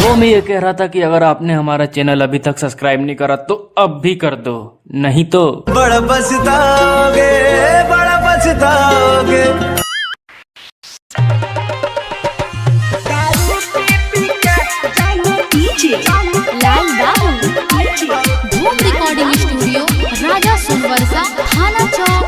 वो मैं ये कह रहा था कि अगर आपने हमारा चैनल अभी तक सब्सक्राइब नहीं करा तो अब भी कर दो, नहीं तो बड़ा पछताओगे, बड़ा पछताओगे। लाल बाबू धूम रिकॉर्डिंग स्टूडियो, राजा सुनवरसा, थाना चौक।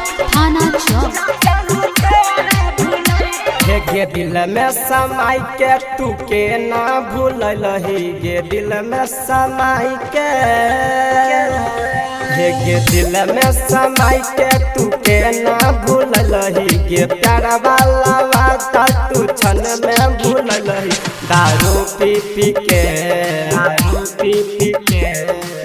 गे दिल में समाई के तू के ना भूलही, गे दिल में समाई के, गे दिल में समाई के तू के ना भूलही, गे प्यार वाला वादा तू क्षण में भूलही। दारू पी पी के, दारू पी पी के,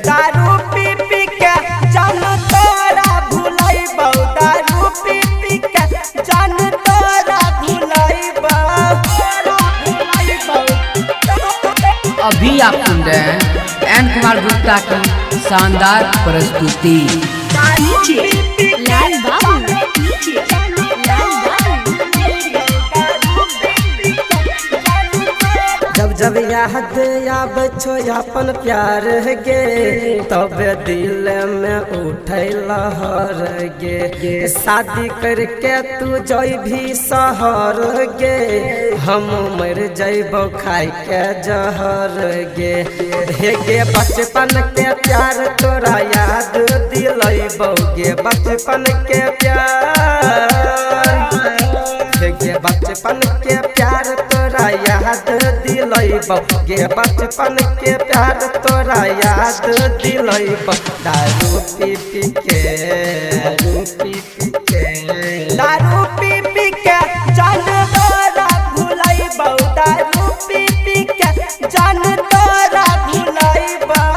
दारू पी पी के जान तोरा भूलई बहु, दारू पी पी के जान तोरा भूलई बहु। अभी आप सुन रहे हैं एन कुमार गुप्ता की शानदार प्रस्तुति। लाल बाबू जब जब याद आब छो अपन प्यार गे, तब दिल में उठे लहर गे। शादी करके तू जई भी शहर गे, हम मर जइबो खाई के जहर गे। हे गे बचपन के प्यार तोरा याद दिलइबो गे, बचपन के प्यार, गे बचपन के प्यार तोरा याद दिलइबो गे, बचपन के प्यार तोरा याद दिलइबो। दारू पी पी के, दारू पी पी के, दारू पी पी के जान तोरा भूलइबो, दारू पी पी के जान तोरा भूलइबो।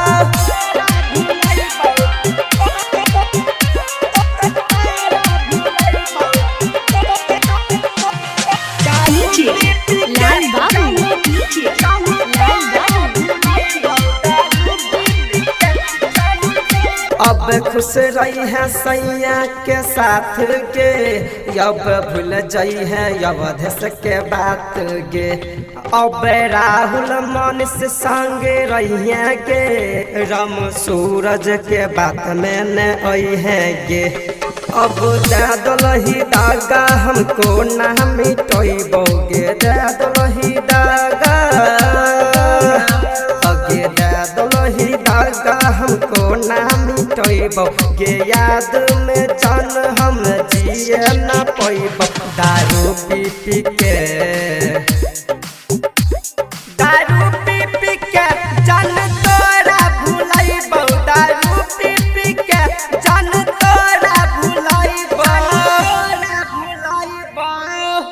लाल बाबू अब खुश रही है सैया के साथ गे, अब भूल जाई है अवधेश के बात गे। अब राहुल मनीष संग रही है गे, रम सूरज के बात में न आई है गे। अब दलही दागा हमको ना मिटोइबोगे, दलही दागा, अगे दलही दागा हमको ना मिटोइबो गे। याद में जान हम जिए न पैबो, दारू पी पी के, दारू पी पी के